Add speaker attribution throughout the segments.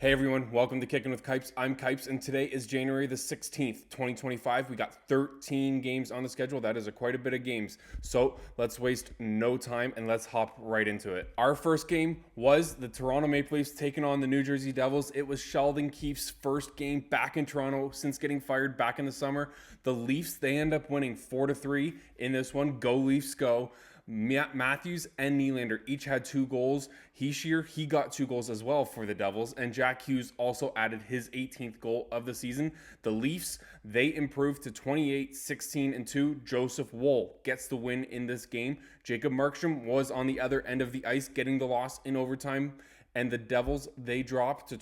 Speaker 1: Hey everyone, welcome to Kicking with Kipes. I'm Kipes, and today is January the 16th, 2025. We got 13 games on the schedule. That is quite a bit of games. So let's waste no time and let's hop right into it. Our first game was the Toronto Maple Leafs taking on the New Jersey Devils. It was Sheldon Keefe's first game back in Toronto since getting fired back in the summer. The Leafs, they end up winning 4-3 in this one. Go Leafs, go. Matthews and Nylander each had 2 goals. He got 2 goals as well for the Devils, and Jack Hughes also added his 18th goal of the season. The Leafs, they improved to 28-16-2. Joseph Woll gets the win in this game. Jacob Markstrom was on the other end of the ice, getting the loss in overtime, and the Devils, they dropped to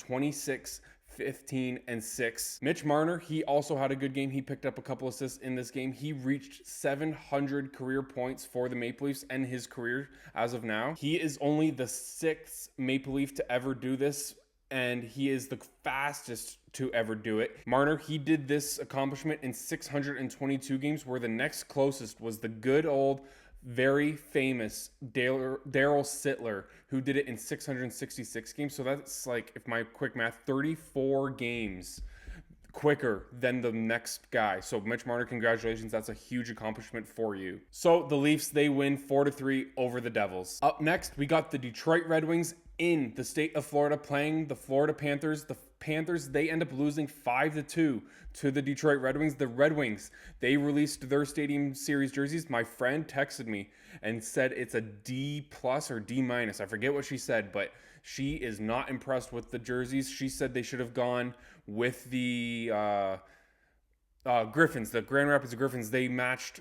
Speaker 1: 15-6. Mitch Marner, he also had a good game. He picked up a couple assists in this game. He reached 700 career points for the Maple Leafs and his career as of now. He is only the 6th Maple Leaf to ever do this, and he is the fastest to ever do it. Marner, he did this accomplishment in 622 games, where the next closest was the good old very famous Daryl Sittler, who did it in 666 games. So that's like, if my quick math, 34 games quicker than the next guy. So Mitch Marner, congratulations. That's a huge accomplishment for you. So the Leafs, they win 4-3 over the Devils. Up next, we got the Detroit Red Wings in the state of Florida playing the Florida Panthers. The Panthers, they end up losing 5-2 to the Detroit Red Wings. The Red Wings, they released their Stadium Series jerseys. My friend texted me and said it's a D+ or D-. I forget what she said, but she is not impressed with the jerseys. She said they should have gone with the Griffins, the Grand Rapids Griffins. They matched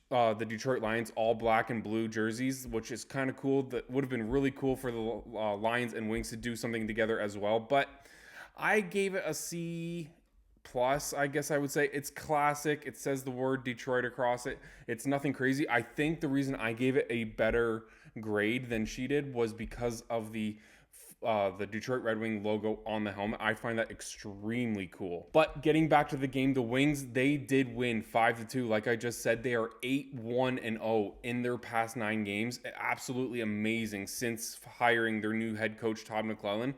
Speaker 1: the Detroit Lions all black and blue jerseys, which is kind of cool. That would have been really cool for the Lions and Wings to do something together as well. But I gave it a C+, I guess I would say. It's classic. It says the word Detroit across it. It's nothing crazy. I think the reason I gave it a better grade than she did was because of the Detroit Red Wing logo on the helmet. I find that extremely cool. But getting back to the game, the Wings, they did win 5-2. Like I just said, they are 8-1-0 in their past 9 games. Absolutely amazing since hiring their new head coach, Todd McClellan.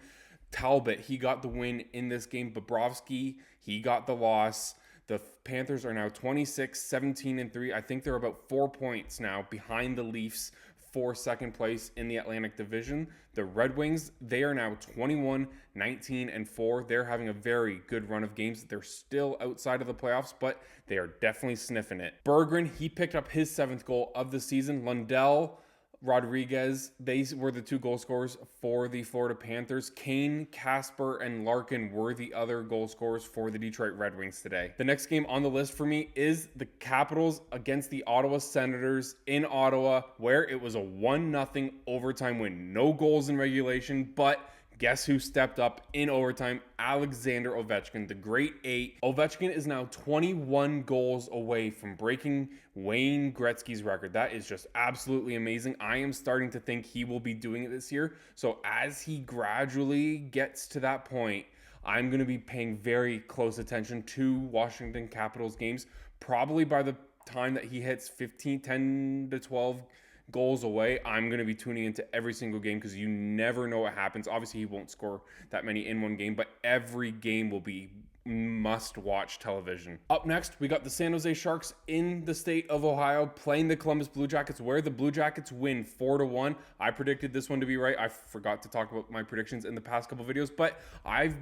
Speaker 1: Talbot, he got the win in this game. Bobrovsky, he got the loss. The Panthers are now 26-17-3. I think they're about 4 points now behind the Leafs for second place in the Atlantic Division. The Red Wings, they are now 21-19-4. They're having a very good run of games. They're still outside of the playoffs, but they are definitely sniffing it. Berggren, he picked up his 7th goal of the season. Lundell, Rodriguez, they were the 2 goal scorers for the Florida Panthers. Kane, Casper, and Larkin were the other goal scorers for the Detroit Red Wings today. The next game on the list for me is the Capitals against the Ottawa Senators in Ottawa, where it was a 1-0 overtime win. No goals in regulation, but guess who stepped up in overtime? Alexander Ovechkin, the great 8. Ovechkin is now 21 goals away from breaking Wayne Gretzky's record. That is just absolutely amazing. I am starting to think he will be doing it this year. So as he gradually gets to that point, I'm going to be paying very close attention to Washington Capitals games. Probably by the time that he hits 10 to 12 goals away, I'm going to be tuning into every single game, because you never know what happens. Obviously, he won't score that many in one game, but every game will be must-watch television. Up next, we got the San Jose Sharks in the state of Ohio playing the Columbus Blue Jackets, where the Blue Jackets win 4-1. I predicted this one to be right. I forgot to talk about my predictions in the past couple videos, but I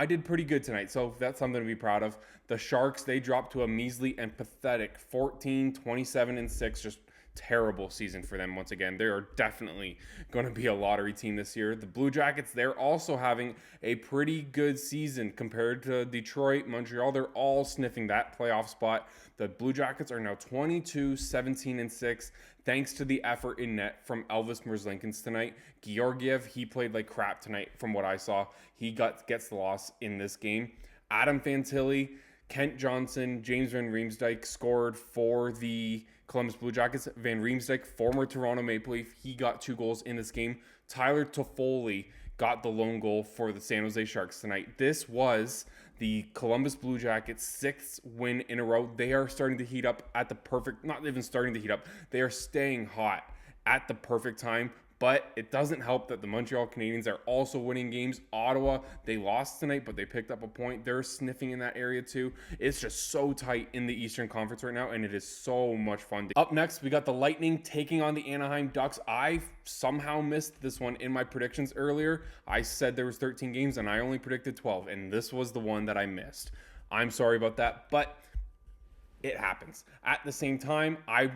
Speaker 1: did pretty good tonight, so that's something to be proud of. The Sharks, they dropped to a measly and pathetic 14-27-6, just terrible season for them once again. They are definitely going to be a lottery team this year. The Blue Jackets, they're also having a pretty good season compared to Detroit, Montreal. They're all sniffing that playoff spot. The Blue Jackets are now 22-17-6 thanks to the effort in net from Elvis Merzlikins tonight. Georgiev, he played like crap tonight from what I saw. He gets the loss in this game. Adam Fantilli, Kent Johnson, James Van Riemsdyk scored for the Columbus Blue Jackets. Van Riemsdyk, former Toronto Maple Leaf, he got 2 goals in this game. Tyler Toffoli got the lone goal for the San Jose Sharks tonight. This was the Columbus Blue Jackets' 6th win in a row. They are starting to heat up at the perfect, not even starting to heat up, they are staying hot at the perfect time. But it doesn't help that the Montreal Canadiens are also winning games. Ottawa, they lost tonight, but they picked up a point. They're sniffing in that area too. It's just so tight in the Eastern Conference right now, and it is so much fun. Up next, we got the Lightning taking on the Anaheim Ducks. I somehow missed this one in my predictions earlier. I said there was 13 games, and I only predicted 12, and this was the one that I missed. I'm sorry about that, but it happens. At the same time, I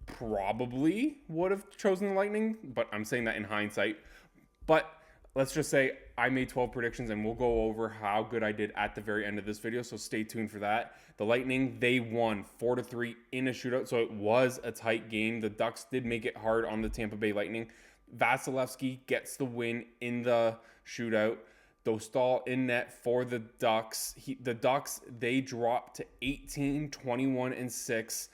Speaker 1: probably would have chosen the Lightning, but I'm saying that in hindsight. But let's just say I made 12 predictions, and we'll go over how good I did at the very end of this video, so stay tuned for that. The Lightning, they won 4-3 in a shootout, so it was a tight game. The Ducks did make it hard on the Tampa Bay Lightning. Vasilevsky gets the win in the shootout. Dostal in net for the Ducks. The Ducks, they dropped to 18, 21, and 6.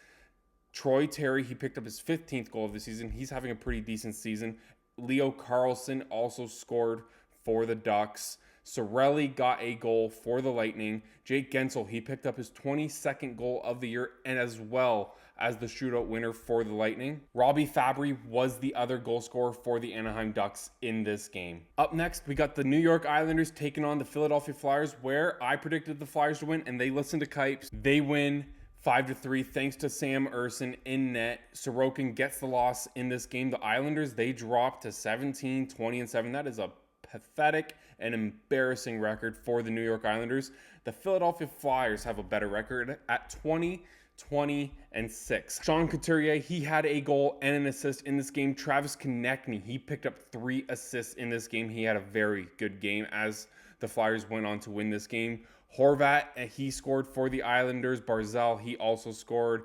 Speaker 1: Troy Terry, he picked up his 15th goal of the season. He's having a pretty decent season. Leo Carlsson also scored for the Ducks. Sorelli got a goal for the Lightning. Jake Gensel, he picked up his 22nd goal of the year, and as well as the shootout winner for the Lightning. Robbie Fabry was the other goal scorer for the Anaheim Ducks in this game. Up next, we got the New York Islanders taking on the Philadelphia Flyers, where I predicted the Flyers to win, and they listened to Kipes. They win 5-3 thanks to Sam Ersson in net. Sorokin gets the loss in this game. The Islanders, they dropped to 17, 20, and 7. That is a pathetic and embarrassing record for the New York Islanders. The Philadelphia Flyers have a better record at 20, 20, and 6. Sean Couturier, he had a goal and an assist in this game. Travis Konechny, he picked up 3 assists in this game. He had a very good game as the Flyers went on to win this game. Horvat, he scored for the Islanders. Barzal, he also scored.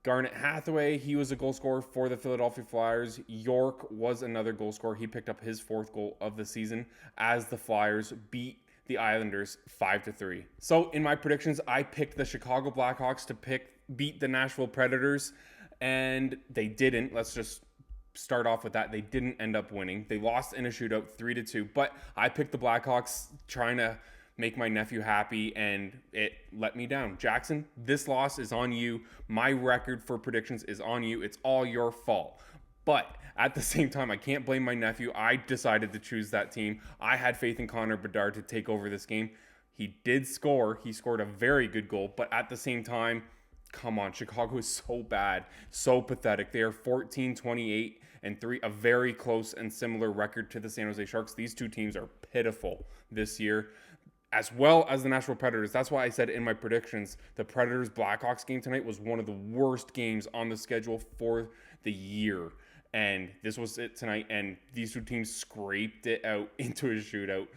Speaker 1: Garnet Hathaway, he was a goal scorer for the Philadelphia Flyers. York was another goal scorer. He picked up his 4th goal of the season as the Flyers beat the Islanders 5-3. So in my predictions, I picked the Chicago Blackhawks to beat the Nashville Predators, and they didn't. Let's just start off with that. They didn't end up winning. They lost in a shootout 3-2, but I picked the Blackhawks trying to make my nephew happy, and it let me down. Jackson, this loss is on you. My record for predictions is on you. It's all your fault. But at the same time, I can't blame my nephew. I decided to choose that team. I had faith in Connor Bedard to take over this game. He did score. He scored a very good goal. But at the same time, come on, Chicago is so bad, so pathetic. They are 14, 28, and 3, a very close and similar record to the San Jose Sharks. These two teams are pitiful this year, as well as the Nashville Predators. That's why I said in my predictions, the Predators-Blackhawks game tonight was one of the worst games on the schedule for the year. And this was it tonight, and these two teams scraped it out into a shootout,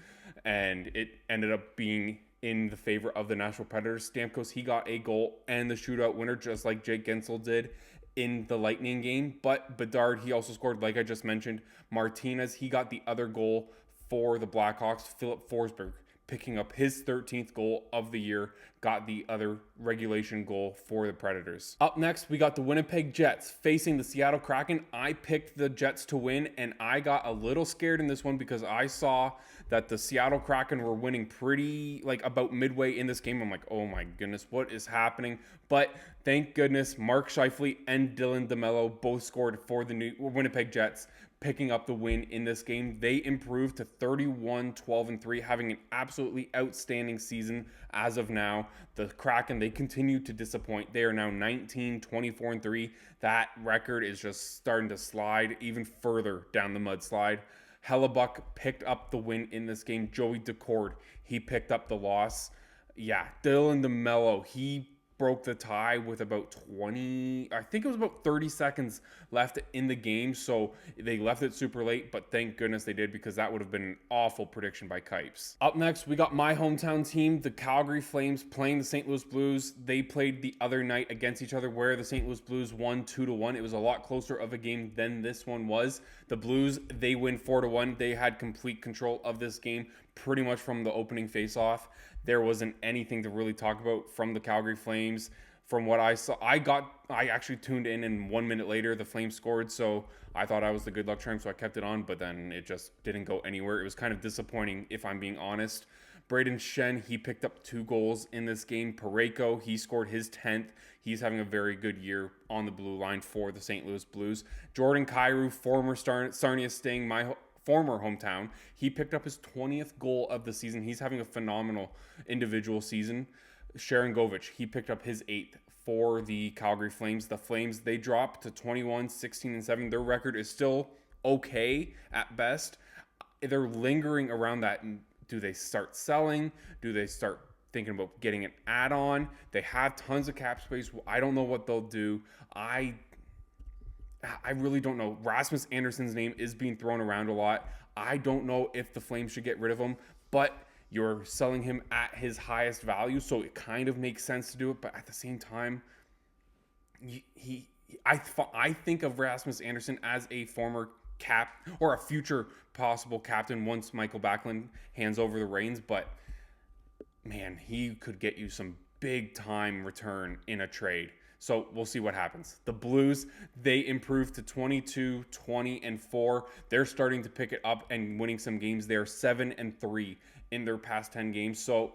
Speaker 1: and it ended up being in the favor of the Nashville Predators. Stamkos, he got a goal and the shootout winner, just like Jake Gensel did in the Lightning game. But Bedard, he also scored, like I just mentioned. Martinez, he got the other goal for the Blackhawks. Philip Forsberg, picking up his 13th goal of the year, got the other regulation goal for the Predators. Up next, we got the Winnipeg Jets facing the Seattle Kraken. I picked the Jets to win, and I got a little scared in this one because I saw that the Seattle Kraken were winning pretty, about midway in this game. I'm like, oh my goodness, what is happening? But thank goodness, Mark Scheifele and Dylan DeMello both scored for the Winnipeg Jets, picking up the win in this game. They improved to 31, 12, and 3, having an absolutely outstanding season as of now. The Kraken, they continue to disappoint. They are now 19, 24, and 3. That record is just starting to slide even further down the mudslide. Hellebuck picked up the win in this game. Joey Decord, he picked up the loss. Yeah, Dylan DeMello, he broke the tie with about 20, I think it was about 30 seconds left in the game. So they left it super late, but thank goodness they did, because that would have been an awful prediction by Kipes. Up next, we got my hometown team, the Calgary Flames, playing the St. Louis Blues. They played the other night against each other, where the St. Louis Blues won 2-1. It was a lot closer of a game than this one was. The Blues, they win 4-1. They had complete control of this game pretty much from the opening faceoff. There wasn't anything to really talk about from the Calgary Flames. From what I saw, I actually tuned in, and 1 minute later the Flames scored, so I thought I was the good luck charm, so I kept it on, but then it just didn't go anywhere. It was kind of disappointing, if I'm being honest. Braden Shen, he picked up 2 goals in this game. Parayko, he scored his 10th. He's having a very good year on the blue line for the St. Louis Blues. Jordan Kyrou, former Sarnia Sting, my former hometown, he picked up his 20th goal of the season. He's having a phenomenal individual season. Sharon Govich, he picked up his 8th for the Calgary Flames. The Flames, they dropped to 21, 16, and 7. Their record is still okay at best. They're lingering around that. Do they start selling? Do they start thinking about getting an add-on? They have tons of cap space. I don't know what they'll do. I really don't know. Rasmus Andersson's name is being thrown around a lot. I don't know if the Flames should get rid of him, but you're selling him at his highest value, so it kind of makes sense to do it. But at the same time, I think of Rasmus Andersson as a former cap or a future possible captain once Michael Backlund hands over the reins, but man, he could get you some big time return in a trade. So we'll see what happens. The Blues, they improved to 22, 20, and 4. They're starting to pick it up and winning some games. They are 7-3 in their past 10 games. So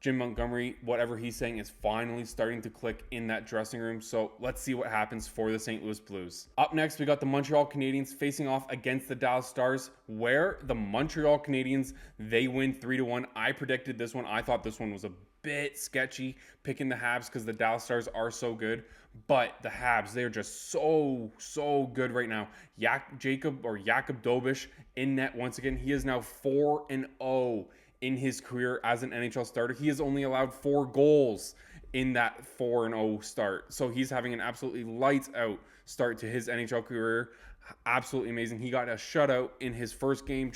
Speaker 1: Jim Montgomery, whatever he's saying, is finally starting to click in that dressing room. So let's see what happens for the St. Louis Blues. Up next, we got the Montreal Canadiens facing off against the Dallas Stars, where the Montreal Canadiens, they win 3-1. I predicted this one. I thought this one was a bit sketchy, picking the Habs because the Dallas Stars are so good. But the Habs, they're just so good right now. Jacob Dobish in net once again. He is now 4-0 in his career as an NHL starter. He has only allowed 4 goals in that 4-0 start. So he's having an absolutely lights out start to his NHL career. Absolutely amazing. He got a shutout in his first game.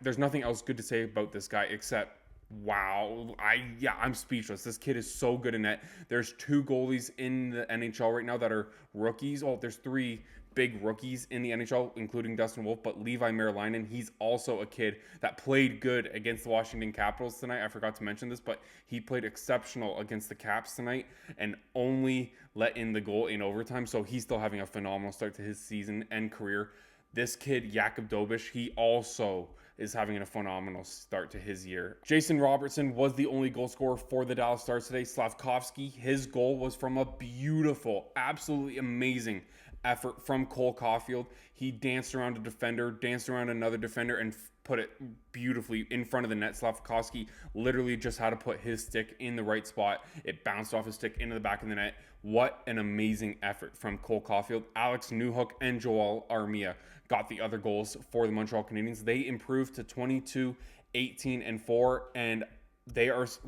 Speaker 1: There's nothing else good to say about this guy except wow. I'm speechless. This kid is so good in net. There's 2 goalies in the NHL right now that are rookies. Oh, there's 3 big rookies in the NHL, including Dustin Wolf, but Levi Merlainen, he's also a kid that played good against the Washington Capitals tonight. I forgot to mention this, but he played exceptional against the Caps tonight and only let in the goal in overtime, so he's still having a phenomenal start to his season and career. This kid, Jacob Dobish, he also is having a phenomenal start to his year. Jason Robertson was the only goal scorer for the Dallas Stars today. Slavkovsky, his goal was from a beautiful, absolutely amazing effort from Cole Caulfield. He danced around a defender, danced around another defender, and put it beautifully in front of the net. Slavkovsky literally just had to put his stick in the right spot. It bounced off his stick into the back of the net. What an amazing effort from Cole Caulfield. Alex Newhook and Joel Armia got the other goals for the Montreal Canadiens. They improved to 22, 18, and 4, and there's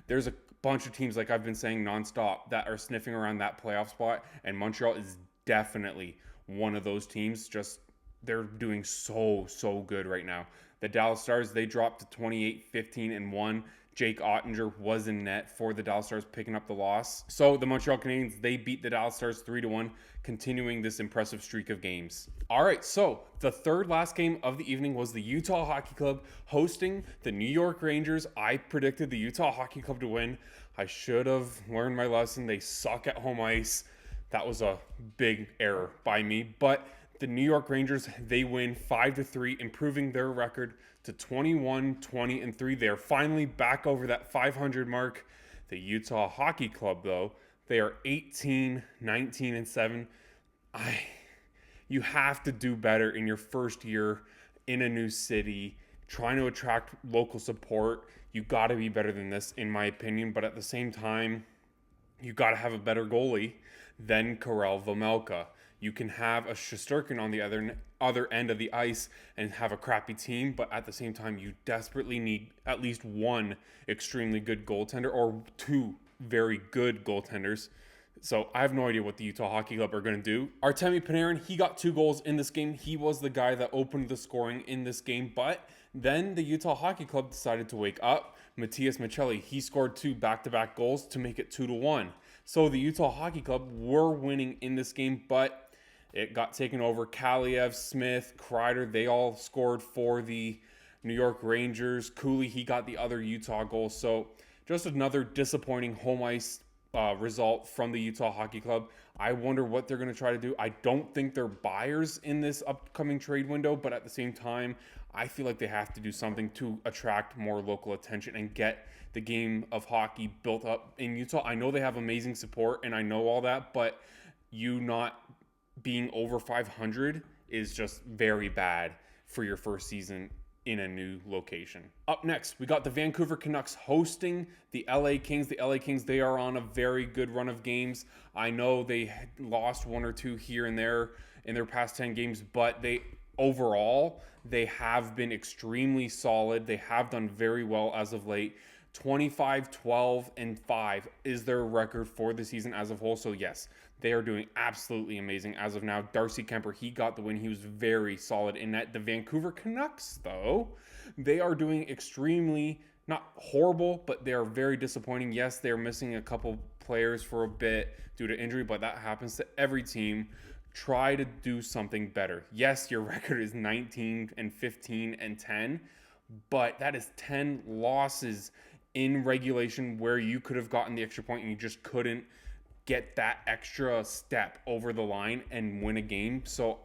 Speaker 1: a bunch of teams, like I've been saying nonstop, that are sniffing around that playoff spot, and Montreal is definitely one of those teams. Just they're doing so good right now. The Dallas Stars, they dropped to 28, 15, and 1. Jake Ottinger was in net for the Dallas Stars, picking up the loss. So the Montreal Canadiens, they beat the Dallas Stars 3-1, continuing this impressive streak of games. All right, so the third last game of the evening was the Utah Hockey Club hosting the New York Rangers. I predicted the Utah Hockey Club to win. I should have learned my lesson. They suck at home ice. That was a big error by me. But the New York Rangers, they win 5-3, improving their record to 21, 20, and 3. They are finally back over that 500 mark. The Utah Hockey Club, though, they are 18, 19, and 7. You have to do better in your first year in a new city, trying to attract local support. You got to be better than this, in my opinion. But at the same time, you got to have a better goalie than Karel Vejmelka. You can have a Shesterkin on the other end of the ice and have a crappy team, but at the same time, you desperately need at least one extremely good goaltender or 2 very good goaltenders. So I have no idea what the Utah Hockey Club are going to do. Artemi Panarin, he got 2 goals in this game. He was the guy that opened the scoring in this game, but then the Utah Hockey Club decided to wake up. Matias Maccelli, he scored 2 back-to-back goals to make it 2-1. So the Utah Hockey Club were winning in this game, but it got taken over. Kaliev, Smith, Kreider, they all scored for the New York Rangers. Cooley, he got the other Utah goal. So just another disappointing home ice result from the Utah Hockey Club. I wonder what they're going to try to do. I don't think they're buyers in this upcoming trade window, but at the same time, I feel like they have to do something to attract more local attention and get the game of hockey built up in Utah. I know they have amazing support, and I know all that, but you not being over 500 is just very bad for your first season in a new location. Up next, we got the Vancouver Canucks hosting the LA Kings. The LA Kings, they are on a very good run of games. I know they lost one or two here and there in their past 10 games, but overall, they have been extremely solid. They have done very well as of late. 25, 12, and 5 is their record for the season as a whole. So yes, they are doing absolutely amazing as of now. Darcy Kemper, he got the win. He was very solid in that. The Vancouver Canucks, though, they are doing extremely, not horrible, but they are very disappointing. Yes, they're missing a couple players for a bit due to injury, but that happens to every team. Try to do something better. Yes, your record is 19 and 15 and 10, but that is 10 losses in regulation where you could have gotten the extra point and you just couldn't get that extra step over the line and win a game. So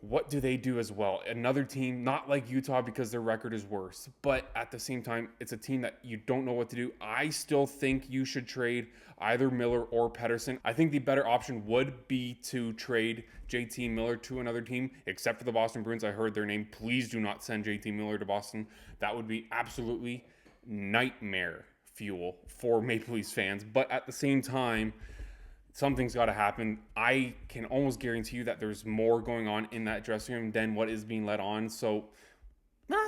Speaker 1: what do they do as well? Another team, not like Utah because their record is worse, but at the same time, it's a team that you don't know what to do. I still think you should trade either Miller or Pettersson. I think the better option would be to trade JT Miller to another team, except for the Boston Bruins. I heard their name. Please do not send JT Miller to Boston. That would be absolutely nightmare fuel for Maple Leafs fans. But at the same time, something's got to happen. I can almost guarantee you that there's more going on in that dressing room than what is being let on. So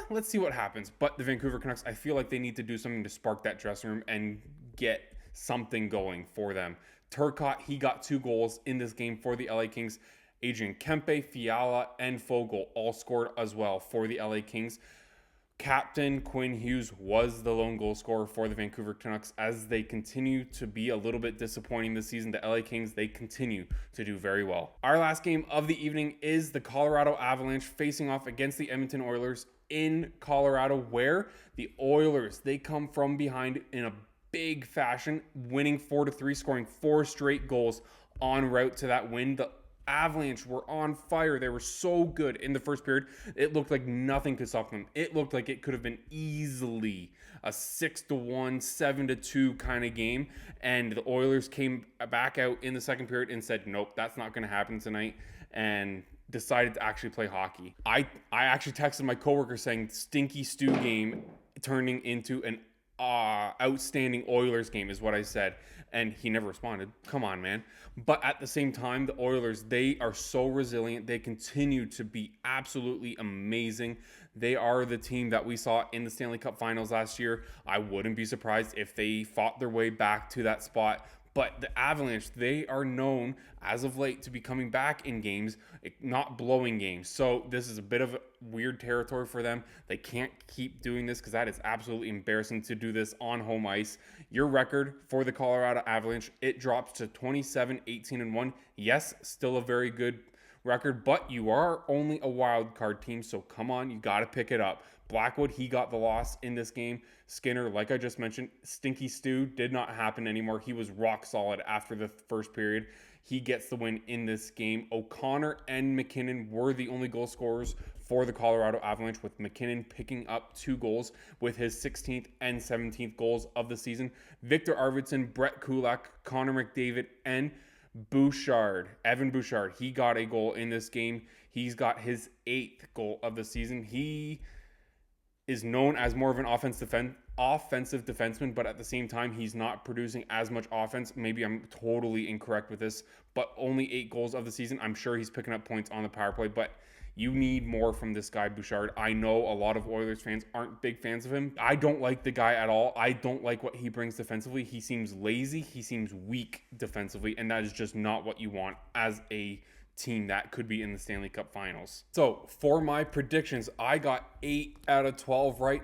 Speaker 1: let's see what happens. But the Vancouver Canucks, I feel like they need to do something to spark that dressing room and get something going for them. Turcotte, he got 2 goals in this game for the LA Kings. Adrian Kempe, Fiala, and Fogle all scored as well for the LA Kings. Captain Quinn Hughes was the lone goal scorer for the Vancouver Canucks as they continue to be a little bit disappointing this season. The LA Kings, they continue to do very well. Our last game of the evening is the Colorado Avalanche facing off against the Edmonton Oilers in Colorado, where the Oilers, they come from behind in a big fashion, winning 4-3, scoring 4 straight goals en route to that win. The Avalanche were on fire. They were so good in the first period. It looked like nothing could stop them. It looked like it could have been easily a 6-1, 7-2 kind of game. And the Oilers came back out in the second period and said, nope, that's not going to happen tonight. And decided to actually play hockey. I actually texted my coworker saying stinky stew game turning into an outstanding Oilers game is what I said, and he never responded. Come on, man. But at the same time, the Oilers, they are so resilient. They continue to be absolutely amazing. They are the team that we saw in the Stanley Cup Finals last year. I wouldn't be surprised if they fought their way back to that spot. But the Avalanche, they are known as of late to be coming back in games, not blowing games. So this is a bit of weird territory for them. They can't keep doing this because that is absolutely embarrassing to do this on home ice. Your record for the Colorado Avalanche, it drops to 27-18-1. Yes, still a very good record, but you are only a wild card team, so come on, you got to pick it up. Blackwood, he got the loss in this game. Skinner, like I just mentioned, stinky stew did not happen anymore. He was rock solid after the first period. He gets the win in this game. O'Connor and McKinnon were the only goal scorers for the Colorado Avalanche, with McKinnon picking up 2 goals with his 16th and 17th goals of the season. Victor Arvidsson, Brett Kulak, Connor McDavid, and Bouchard, Evan Bouchard, he got a goal in this game. He's got his 8th goal of the season. He is known as more of an offensive defenseman, but at the same time, he's not producing as much offense. Maybe I'm totally incorrect with this, but only 8 goals of the season. I'm sure he's picking up points on the power play, but you need more from this guy, Bouchard. I know a lot of Oilers fans aren't big fans of him. I don't like the guy at all. I don't like what he brings defensively. He seems lazy. He seems weak defensively, and that is just not what you want as a team that could be in the Stanley Cup Finals. So for my predictions, I got 8 out of 12 right.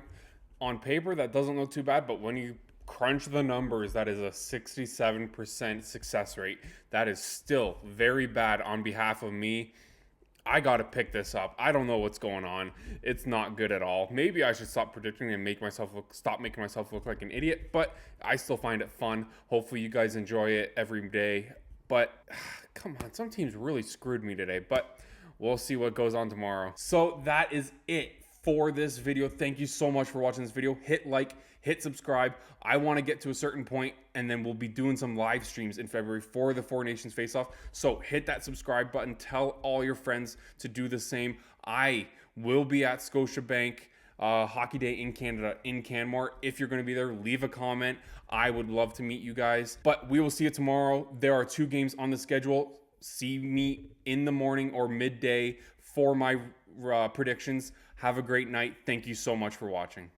Speaker 1: On paper, that doesn't look too bad, but when you crunch the numbers, that is a 67% success rate. That is still very bad on behalf of me. I got to pick this up. I don't know what's going on. It's not good at all. Maybe I should stop predicting and stop making myself look like an idiot, but I still find it fun. Hopefully you guys enjoy it every day. But come on, some teams really screwed me today, but we'll see what goes on tomorrow. So that is it for this video. Thank you so much for watching this video. Hit like, hit subscribe. I want to get to a certain point, and then we'll be doing some live streams in February for the Four Nations Face-Off. So hit that subscribe button. Tell all your friends to do the same. I will be at Scotiabank Hockey Day in Canada in Canmore. If you're going to be there, leave a comment. I would love to meet you guys. But we will see you tomorrow. There are 2 games on the schedule. See me in the morning or midday for my predictions. Have a great night. Thank you so much for watching.